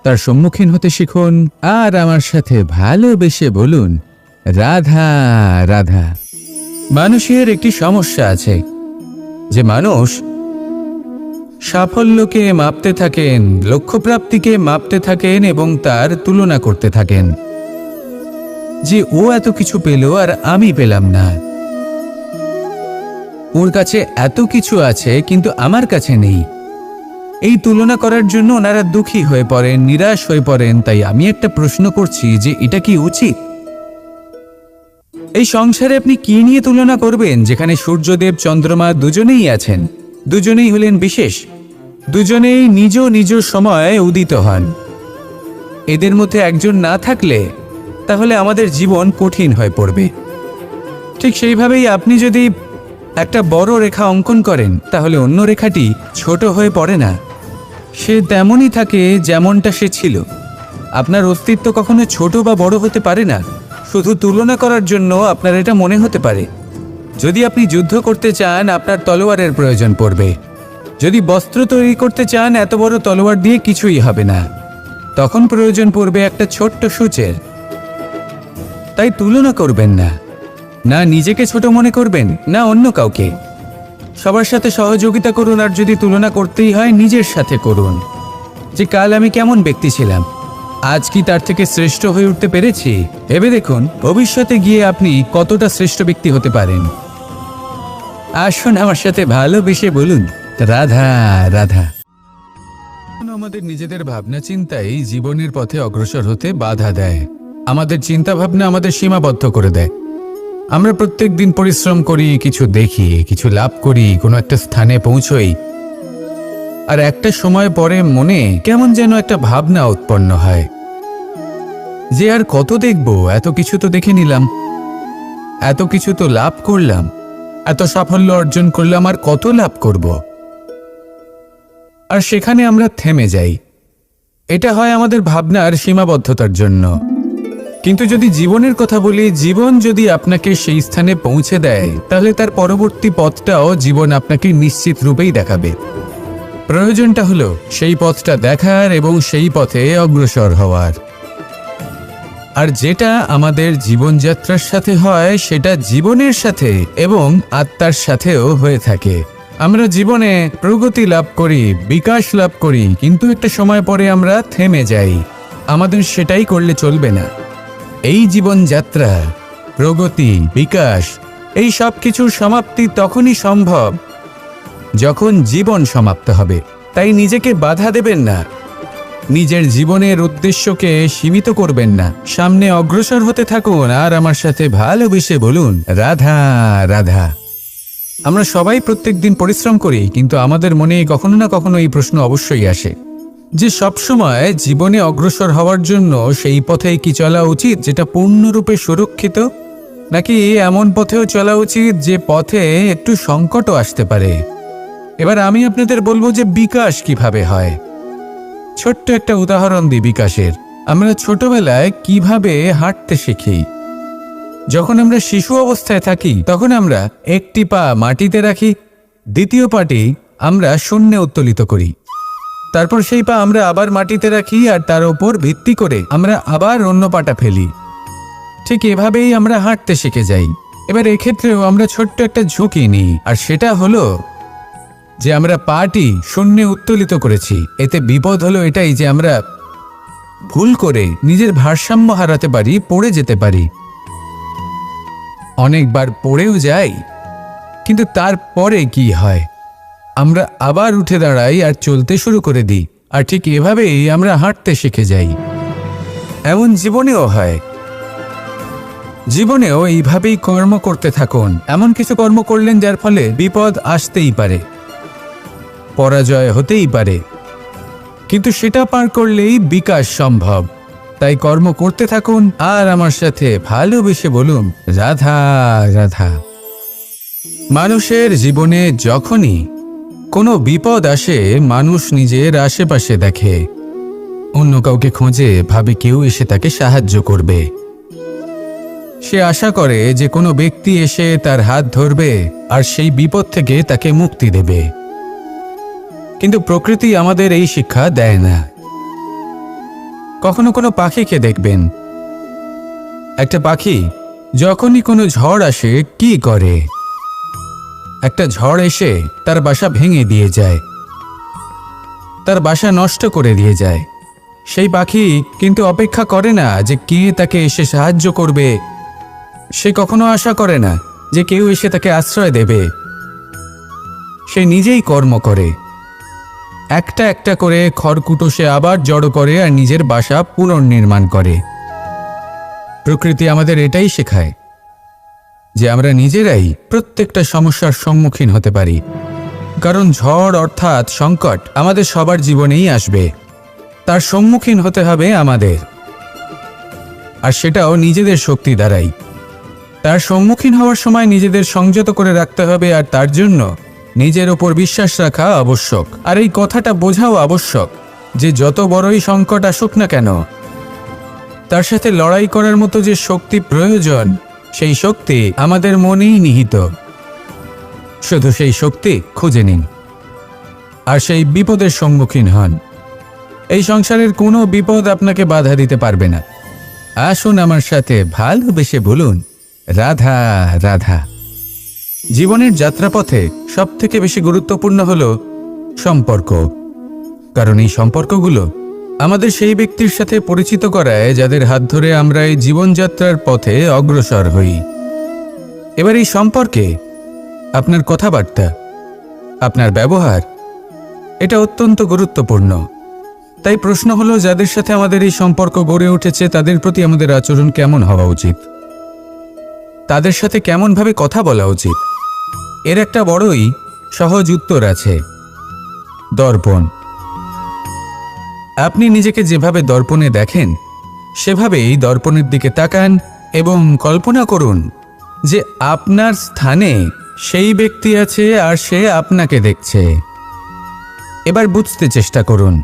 তার সম্মুখীন হতে শিখুন, আর আমার সাথে ভালোবেসে বলুন, রাধা রাধা। মানুষের একটি সমস্যা আছে যে মানুষ সাফল্যকে মাপতে থাকেন, লক্ষ্যপ্রাপ্তিকে মাপতে থাকেন এবং তার তুলনা করতে থাকেন যে ও এত কিছু পেল আর আমি পেলাম না। ওর কাছে এত কিছু আছে কিন্তু আমার কাছে নেই। এই তুলনা করার জন্য ওনারা দুঃখী হয়ে পড়েন, নিরাশ হয়ে পড়েন। তাই আমি একটা প্রশ্ন করছি যে এটা কি উচিত? এই সংসারে আপনি কি নিয়ে তুলনা করবেন, যেখানে সূর্যদেব চন্দ্রমা দুজনেই আছেন, দুজনেই হলেন বিশেষ, দুজনেই নিজ নিজ সময়ে উদিত হন। এদের মধ্যে একজন না থাকলে তাহলে আমাদের জীবন কঠিন হয়ে পড়বে। ঠিক সেইভাবেই আপনি যদি একটা বড় রেখা অঙ্কন করেন, তাহলে অন্য রেখাটি ছোট হয়ে পড়ে না, সে তেমনই থাকে যেমনটা সে ছিল। আপনার অস্তিত্ব কখনো ছোট বা বড় হতে পারে না। শুধু তুলনা করার জন্য আপনার এটা মনে হতে পারে। যদি আপনি যুদ্ধ করতে চান, আপনার তলোয়ারের প্রয়োজন পড়বে। যদি বস্ত্র তৈরি করতে চান, এত বড় তলোয়ার দিয়ে কিছুই হবে না, তখন প্রয়োজন পড়বে একটা ছোট্ট সূচের। তাই তুলনা করবেন না, না নিজেকে ছোট মনে করবেন, না অন্য কাউকে। সবার সাথে সহযোগিতা করুন, আর যদি তুলনা করতেই হয়, নিজের সাথে করুন। যে কাল আমি কেমন ব্যক্তি ছিলাম, আজ কি তার থেকে শ্রেষ্ঠ হয়ে উঠতে পেরেছি? ভেবে দেখুন ভবিষ্যতে গিয়ে আপনি কতটা শ্রেষ্ঠ ব্যক্তি হতে পারেন। আসুন আমার সাথে ভালোবেসে বলুন, রাধা রাধা। আমাদের নিজেদের ভাবনা চিন্তাই জীবনের পথে অগ্রসর হতে বাধা দেয়। আমাদের চিন্তা ভাবনা আমাদের সীমাবদ্ধ করে দেয়। আমরা প্রত্যেক দিন পরিশ্রম করি, কিছু দেখি, কিছু লাভ করি, কোনো একটা স্থানে পৌঁছই, আর একটা সময় পরে মনে কেমন যেন একটা ভাবনা উৎপন্ন হয় যে আর কত দেখব, এত কিছু তো দেখে নিলাম, এত কিছু তো লাভ করলাম, এত সাফল্য অর্জন করলাম, আর কত লাভ করব। আর সেখানে আমরা থেমে যাই। এটা হয় আমাদের ভাবনার সীমাবদ্ধতার জন্য। কিন্তু যদি জীবনের কথা বলি, জীবন যদি আপনাকে সেই স্থানে পৌঁছে দেয়, তাহলে তার পরবর্তী পথটাও জীবন আপনাকে নিশ্চিত রূপেই দেখাবে। প্রয়োজনটা হলো সেই পথটা দেখার এবং সেই পথে অগ্রসর হওয়ার। আর যেটা আমাদের জীবনযাত্রার সাথে হয়, সেটা জীবনের সাথে এবং আত্মার সাথেও হয়ে থাকে। আমরা জীবনে প্রগতি লাভ করি, বিকাশ লাভ করি, কিন্তু একটা সময় পরে আমরা থেমে যাই। আমাদের সেটাই করলে চলবে না। এই জীবনযাত্রা, প্রগতি, বিকাশ, এই সব কিছুর সমাপ্তি তখনই সম্ভব যখন জীবন সমাপ্ত হবে। তাই নিজেকে বাধা দেবেন না, নিজের জীবনের উদ্দেশ্যকে সীমিত করবেন না। সামনে অগ্রসর হতে থাকুন, আর আমার সাথে ভালোবেসে বলুন, রাধা রাধা। আমরা সবাই প্রত্যেক দিন পরিশ্রম করি, কিন্তু আমাদের মনে কখনো না কখনো এই প্রশ্ন অবশ্যই আসে যে সবসময় জীবনে অগ্রসর হওয়ার জন্য সেই পথে কি চলা উচিত যেটা পূর্ণরূপে সুরক্ষিত, নাকি এমন পথেও চলা উচিত যে পথে একটু সংকটও আসতে পারে। এবার আমি আপনাদের বলবো যে বিকাশ কিভাবে হয়। ছোট্ট একটা উদাহরণ দিই বিকাশের। আমরা ছোটবেলায় কিভাবে হাঁটতে শিখি। যখন আমরা শিশু অবস্থায় থাকি, তখন আমরা একটি পা মাটিতে রাখি, দ্বিতীয় পাটি আমরা শূন্যে উত্তোলিত করি, তারপর সেই পা আমরা আবার মাটিতে রাখি, আর তার উপর ভিত্তি করে আমরা আবার অন্য পাটা ফেলি। ঠিক এভাবেই আমরা হাঁটতে শিখে যাই। এবার এক্ষেত্রেও আমরা ছোট্ট একটা ঝুঁকি নিই, আর সেটা হলো যে আমরা পাটি শূন্যে উত্তোলিত করেছি। এতে বিপদ হলো এটাই যে আমরা ভুল করে নিজের ভারসাম্য হারাতে পারি, পড়ে যেতে পারি। অনেকবার পড়েও যাই, কিন্তু তারপরে কি হয়, আমরা আবার উঠে দাঁড়াই আর চলতে শুরু করে দিই। আর ঠিক এভাবেই আমরা হাঁটতে শিখে যাই। এমন জীবনেও হয়। জীবনেও এইভাবেই কর্ম করতে থাকুন। এমন কিছু কর্ম করলেন যার ফলে বিপদ আসতেই পারে, পরাজয় হতেই পারে, কিন্তু সেটা পার করলেই বিকাশ সম্ভব। তাই কর্ম করতে থাকুন, আর আমার সাথে ভালোবেসে বলুন, রাধা রাধা। মানুষের জীবনে যখনই কোনো বিপদ আসে, মানুষ নিজের আশেপাশে দেখে, অন্য কাউকে খোঁজে, ভাবে কেউ এসে তাকে সাহায্য করবে। সে আশা করে যে কোনো ব্যক্তি এসে তার হাত ধরবে আর সেই বিপদ থেকে তাকে মুক্তি দেবে। কিন্তু প্রকৃতি আমাদের এই শিক্ষা দেয় না। কখনো কোনো পাখিকে দেখবেন, একটা পাখি যখনই কোনো ঝড় আসে কি করে, একটা ঝড় এসে তার বাসা ভেঙে দিয়ে যায়, তার বাসা নষ্ট করে দিয়ে যায়। সেই পাখি কিন্তু অপেক্ষা করে না যে কে তাকে এসে সাহায্য করবে। সে কখনো আশা করে না যে কেউ এসে তাকে আশ্রয় দেবে। সে নিজেই কর্ম করে, একটা একটা করে খড়কুটো সে আবার জড়ো করে আর নিজের বাসা পুনর্নির্মাণ করে। প্রকৃতি আমাদের এটাই শেখায় যে আমরা নিজেরাই প্রত্যেকটা সমস্যার সম্মুখীন হতে পারি। কারণ ঝড় অর্থাৎ সংকট আমাদের সবার জীবনেই আসবে, তার সম্মুখীন হতে হবে আমাদের। আর সেটাও নিজেদের শক্তি দ্বারাই। তার সম্মুখীন হওয়ার সময় নিজেদের সংযত করে রাখতে হবে, আর তার জন্য নিজের ওপর বিশ্বাস রাখা আবশ্যক। আর এই কথাটা বোঝাও আবশ্যক যে যত বড়ই সংকট আসুক না কেন, তার সাথে লড়াই করার মতো যে শক্তি প্রয়োজন, সেই শক্তি আমাদের মনেই নিহিত। শুধু সেই শক্তি খুঁজে নিন আর সেই বিপদের সম্মুখীন হন। এই সংসারের কোনো বিপদ আপনাকে বাধা দিতে পারবে না। আসুন আমার সাথে ভালোবেসে বলুন, রাধা রাধা। জীবনের যাত্রাপথে সবথেকে বেশি গুরুত্বপূর্ণ হলো সম্পর্ক, কারণ এই সম্পর্কগুলো আমাদের সেই ব্যক্তির সাথে পরিচিত করায় যাদের হাত ধরে আমরা এই জীবনযাত্রার পথে অগ্রসর হই। এবার এই সম্পর্কে আপনার কথাবার্তা, আপনার ব্যবহার, এটা অত্যন্ত গুরুত্বপূর্ণ। তাই প্রশ্ন হলো, যাদের সাথে আমাদের এই সম্পর্ক গড়ে উঠেছে তাদের প্রতি আমাদের আচরণ কেমন হওয়া উচিত, তাদের সাথে কেমনভাবে কথা বলা উচিত? এর একটা বড়ই সহজ উত্তর আছে, দর্পণ। আপনি নিজেকে যেভাবে দর্পণে দেখেন সেভাবেই দর্পণের দিকে তাকান এবং কল্পনা করুন যে আপনার স্থানে সেই ব্যক্তি আছে আর সে আপনাকে দেখছে। এবার বুঝতে চেষ্টা করুন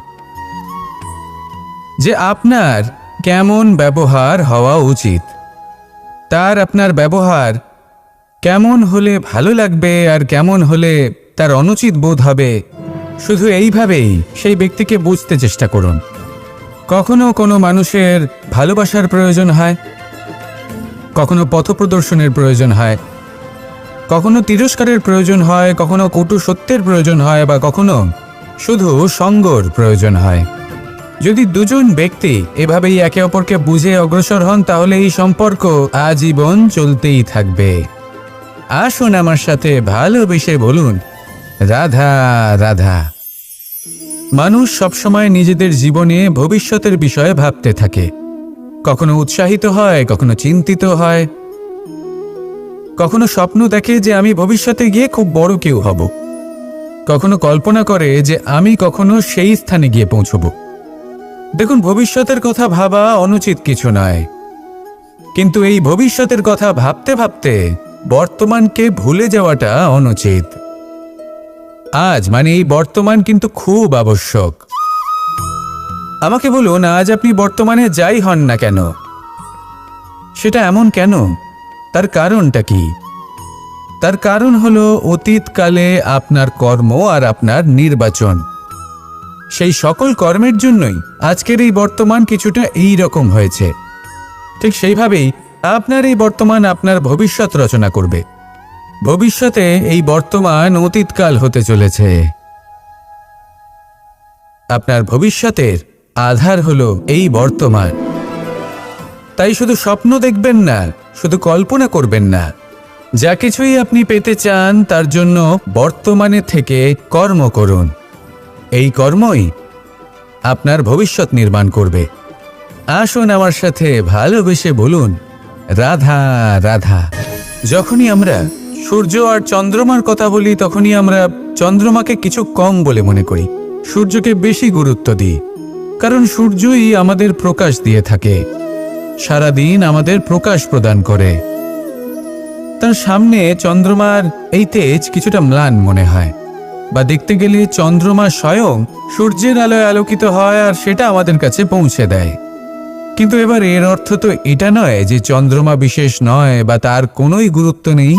যে আপনার কেমন ব্যবহার হওয়া উচিত, তার আপনার ব্যবহার কেমন হলে ভালো লাগবে আর কেমন হলে তার অনুচিত বোধ হবে। শুধু এইভাবেই সেই ব্যক্তিকে বুঝতে চেষ্টা করুন। কখনো কোনো মানুষের ভালোবাসার প্রয়োজন হয়, কখনো পথপ্রদর্শনের প্রয়োজন হয়, কখনো তিরস্কারের প্রয়োজন হয়, কখনো কটু সত্যের প্রয়োজন হয়, বা কখনো শুধু সঙ্গর প্রয়োজন হয়। যদি দুজন ব্যক্তি এভাবেই একে অপরকে বুঝে অগ্রসর হন তাহলে এই সম্পর্ক আজীবন চলতেই থাকবে। আসুন আমার সাথে ভালোবেসে বলুন, রাধা রাধা। মানুষ সবসময় নিজেদের জীবনে ভবিষ্যতের বিষয়ে ভাবতে থাকে। কখনো উৎসাহিত হয়, কখনো চিন্তিত হয়, কখনো স্বপ্ন দেখে যে আমি ভবিষ্যতে গিয়ে খুব বড় কেউ হব, কখনো কল্পনা করে যে আমি কখনো সেই স্থানে গিয়ে পৌঁছব। দেখুন, ভবিষ্যতের কথা ভাবা অনুচিত কিছু নয়, কিন্তু এই ভবিষ্যতের কথা ভাবতে ভাবতে বর্তমানকে ভুলে যাওয়াটা অনুচিত। আজ মানে এই বর্তমান কিন্তু খুব আবশ্যক। আমাকে বলুন, আজ আপনি বর্তমানে যাই হন না কেন, সেটা এমন কেন? তার কারণটা কি? তার কারণ হলো অতীতকালে আপনার কর্ম আর আপনার নির্বাচন। সেই সকল কর্মের জন্যই আজকের এই বর্তমান কিছুটা এই রকম হয়েছে। ঠিক সেইভাবেই আপনার এই বর্তমান আপনার ভবিষ্যৎ রচনা করবে। ভবিষ্যতে এই বর্তমান অতীতকাল হতে চলেছে। আপনার ভবিষ্যতের আধার হলো এই বর্তমান। তাই শুধু স্বপ্ন দেখবেন না, শুধু কল্পনা করবেন না। যা কিছুই আপনি পেতে চান তার জন্য বর্তমানে থেকে কর্ম করুন। এই কর্মই আপনার ভবিষ্যৎ নির্মাণ করবে। আসুন আমার সাথে ভালোবেসে বলুন, রাধা রাধা। যখনই আমরা সূর্য আর চন্দ্রমার কথা বলি তখনই আমরা চন্দ্রমাকে কিছু কম বলে মনে করি, সূর্যকে বেশি গুরুত্ব দিই। কারণ সূর্যই আমাদের প্রকাশ দিয়ে থাকে, সারাদিন আমাদের প্রকাশ প্রদান করে। তার সামনে চন্দ্রমার এই তেজ কিছুটা ম্লান মনে হয়, বা দেখতে গেলে চন্দ্রমা স্বয়ং সূর্যের আলোয় আলোকিত হয় আর সেটা আমাদের কাছে পৌঁছে দেয়। কিন্তু এবার এর অর্থ তো এটা নয় যে চন্দ্রমা বিশেষ নয় বা তার কোনোই গুরুত্ব নেই।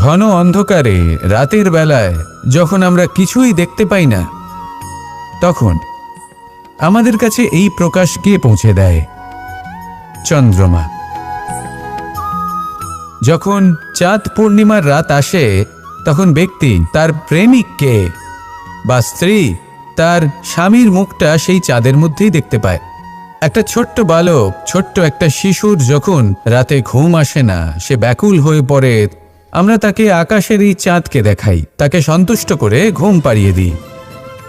ঘন অন্ধকারে রাতের বেলায় যখন আমরা কিছুই দেখতে পাই না, তখন আমাদের কাছে এই প্রকাশ কে পৌঁছে দেয়? চন্দ্রমা। যখন চাঁদ পূর্ণিমার রাত আসে তখন ব্যক্তি তার প্রেমিককে বা স্ত্রী তার স্বামীর মুখটা সেই চাঁদের মধ্যেই দেখতে পায়। একটা ছোট্ট বালক, ছোট্ট একটা শিশুর যখন রাতে ঘুম আসে না, সে ব্যাকুল হয়ে পড়ে, আমরা তাকে আকাশের এই চাঁদকে দেখাই, তাকে সন্তুষ্ট করে ঘুম পাড়িয়ে দিই।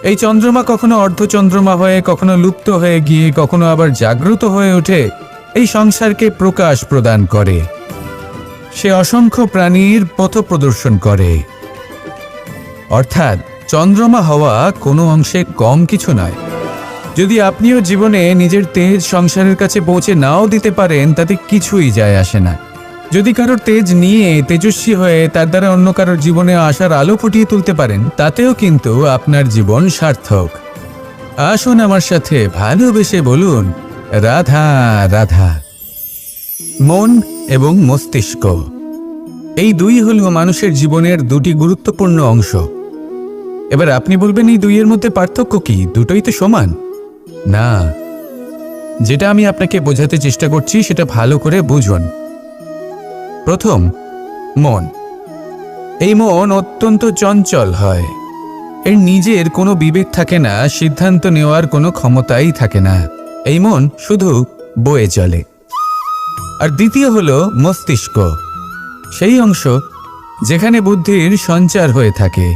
এই চন্দ্রমা কখনো অর্ধচন্দ্রমা হয়ে, কখনো লুপ্ত হয়ে গিয়ে, কখনো আবার জাগ্রত হয়ে ওঠে, এই সংসারকে প্রকাশ প্রদান করে। সে অসংখ্য প্রাণীর পথ প্রদর্শন করে। অর্থাৎ চন্দ্রমা হওয়া কোনো অংশে কম কিছু নয়। যদি আপনিও জীবনে নিজের তেজ সংসারের কাছে পৌঁছে নাও দিতে পারেন, তাতে কিছুই যায় আসে না। যদি কারোর তেজ নিয়ে তেজস্বী হয়ে তার দ্বারা অন্য কারোর জীবনে আশার আলো ফুটিয়ে তুলতে পারেন, তাতেও কিন্তু আপনার জীবন সার্থক। আসুন আমার সাথে ভালোবেসে বলুন, রাধা রাধা। মন এবং মস্তিষ্ক, এই দুই হলো মানুষের জীবনের দুটি গুরুত্বপূর্ণ অংশ। এবার আপনি বলবেন, এই দুইয়ের মধ্যে পার্থক্য কি? দুটোই তো সমান। না, যেটা আমি আপনাকে বোঝাতে চেষ্টা করছি সেটা ভালো করে বুঝুন। প্রথম, মন। এই মন অত্যন্ত চঞ্চল হয়। এর নিজের কোনো বিবেক থাকে না, সিদ্ধান্ত নেওয়ার কোনো ক্ষমতাই থাকে না। এই মন শুধু বয়ে চলে। আর দ্বিতীয় হলো মস্তিষ্ক, সেই অংশ যেখানে বুদ্ধির সঞ্চার হয়ে থাকে।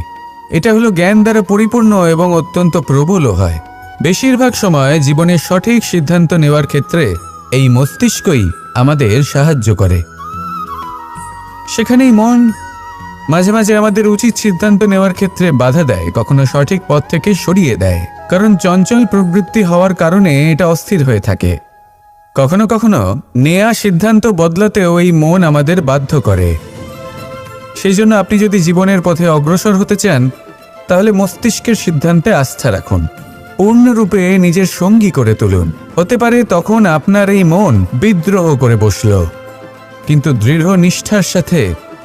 এটা হলো জ্ঞান দ্বারা পরিপূর্ণ এবং অত্যন্ত প্রবলও হয়। বেশিরভাগ সময় জীবনের সঠিক সিদ্ধান্ত নেওয়ার ক্ষেত্রে এই মস্তিষ্কই আমাদের সাহায্য করে। সেখানেই মন মাঝে মাঝে আমাদের উচিত সিদ্ধান্ত নেওয়ার ক্ষেত্রে বাধা দেয়, কখনো সঠিক পথ থেকে সরিয়ে দেয়। কারণ চঞ্চল প্রবৃত্তি হওয়ার কারণে এটা অস্থির হয়ে থাকে। কখনো কখনো নেয়া সিদ্ধান্ত বদলাতেও এই মন আমাদের বাধ্য করে। সেই জন্য আপনি যদি জীবনের পথে অগ্রসর হতে চান, তাহলে মস্তিষ্কের সিদ্ধান্তে আস্থা রাখুন, পূর্ণরূপে নিজের সঙ্গী করে তুলুন। হতে পারে তখন আপনার এই মন বিদ্রোহ করে বসল, কিন্তু দৃঢ় নিষ্ঠার সাথে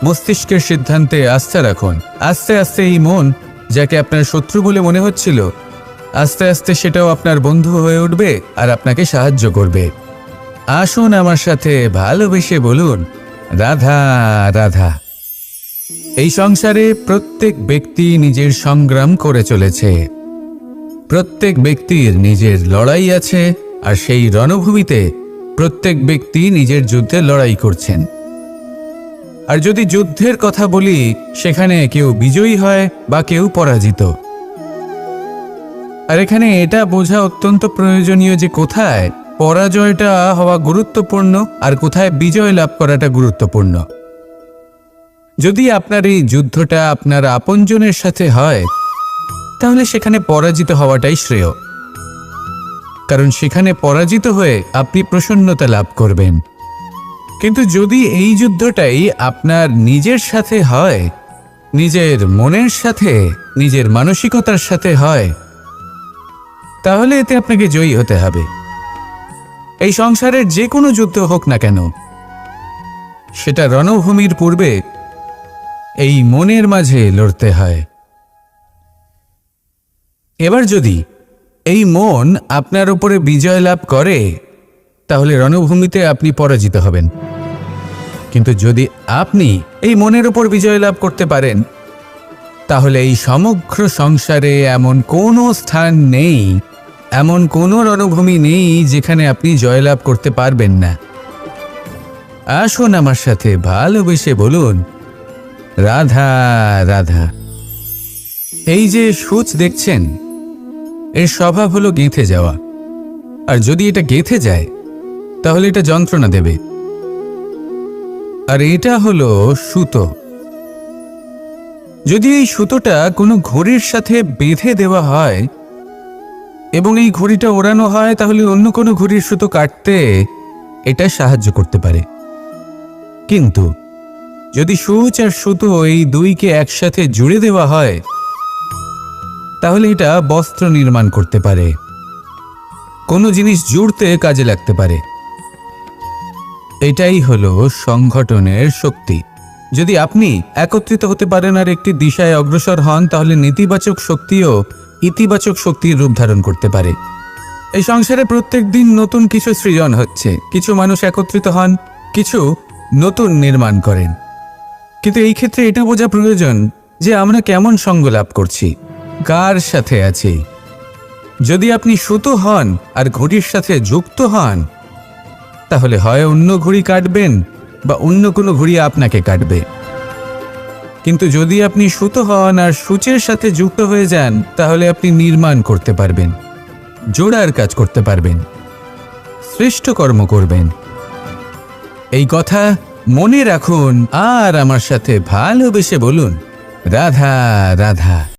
মস্তিষ্কের সিদ্ধান্তে আস্থা রাখুন। আস্তে আস্তে এই মন, যাকে আপনার শত্রু বলে মনে হচ্ছিল, আস্তে আস্তে সেটাও আপনার বন্ধু হয়ে উঠবে আর আপনাকে সাহায্য করবে। আসুন আমার সাথে ভালোবেসে বলুন, রাধা রাধা। এই সংসারে প্রত্যেক ব্যক্তি নিজের সংগ্রাম করে চলেছে। প্রত্যেক ব্যক্তির নিজের লড়াই আছে, আর সেই রণভূমিতে প্রত্যেক ব্যক্তি নিজের যুদ্ধে লড়াই করছেন। আর যদি যুদ্ধের কথা বলি, সেখানে কেউ বিজয়ী হয় বা কেউ পরাজিত। আর এখানে এটা বোঝা অত্যন্ত প্রয়োজনীয় যে কোথায় পরাজয়টা হওয়া গুরুত্বপূর্ণ আর কোথায় বিজয় লাভ করাটা গুরুত্বপূর্ণ। যদি আপনার এই যুদ্ধটা আপনার আপনজনের সাথে হয়, তাহলে সেখানে পরাজিত হওয়াটাই শ্রেয়। কারণ সেখানে পরাজিত হয়ে আপনি প্রসন্নতা লাভ করবেন। কিন্তু যদি এই যুদ্ধটাই আপনার নিজের সাথে হয়, নিজের মনের সাথে, নিজের মানসিকতার সাথে হয়, তাহলে এতে আপনাকে জয়ী হতে হবে। এই সংসারের যে কোনো যুদ্ধ হোক না কেন, সেটা রণভূমির পূর্বে এই মনের মাঝে লড়তে হয়। এবার যদি এই মন আপনার উপরে বিজয় লাভ করে, তাহলে রণভূমিতে আপনি পরাজিত হবেন। কিন্তু যদি আপনি এই মনের উপর বিজয় লাভ করতে পারেন, তাহলে এই সমগ্র সংসারে এমন কোনো স্থান নেই, এমন কোনো রণভূমি নেই যেখানে আপনি জয়লাভ করতে পারবেন না। আসুন আমার সাথে ভালোবেসে বলুন, রাধা রাধা। এই যে সূচ দেখছেন, এর স্বভাব হলো গেঁথে যাওয়া। আর যদি এটা গেঁথে যায়, তাহলে এটা যন্ত্রণা দেবে। আর এটা হলো সুতো। যদি এই সুতোটা কোনো ঘড়ির সাথে বেঁধে দেওয়া হয় এবং এই ঘড়িটা ওড়ানো হয়, তাহলে অন্য কোনো ঘড়ির সুতো কাটতে এটা সাহায্য করতে পারে। কিন্তু যদি সূচ আর সুতো এই দুইকে একসাথে জুড়ে দেওয়া হয়, তাহলে এটা বস্ত্র নির্মাণ করতে পারে, কোনো জিনিস জুড়তে কাজে লাগতে পারে। এটাই হলো সংগঠনের শক্তি। যদি আপনি একত্রিত হতে পারেন আর একটি দিশায় অগ্রসর হন, তাহলে নেতিবাচক শক্তিও ইতিবাচক শক্তির রূপ ধারণ করতে পারে। এই সংসারে প্রত্যেক দিন নতুন কিছু সৃজন হচ্ছে। কিছু মানুষ একত্রিত হন, কিছু নতুন নির্মাণ করেন। কিন্তু এই ক্ষেত্রে এটা বোঝা প্রয়োজন যে আমরা কেমন সঙ্গ লাভ করছি, কার সাথে আছি। যদি আপনি সুতো হন আর ঘড়ির সাথে যুক্ত হন, তাহলে হয় অন্য ঘড়ি কাটবেন বা অন্য কোনো ঘড়ি আপনাকে কাটবে। কিন্তু যদি আপনি সুতো হন আর সূচের সাথে যুক্ত হয়ে যান, তাহলে আপনি নির্মাণ করতে পারবেন, জোড়ার কাজ করতে পারবেন, শ্রেষ্ঠ কর্ম করবেন। এই কথা মনে রাখুন আর আমার সাথে ভালোবেসে বলুন, রাধা রাধা।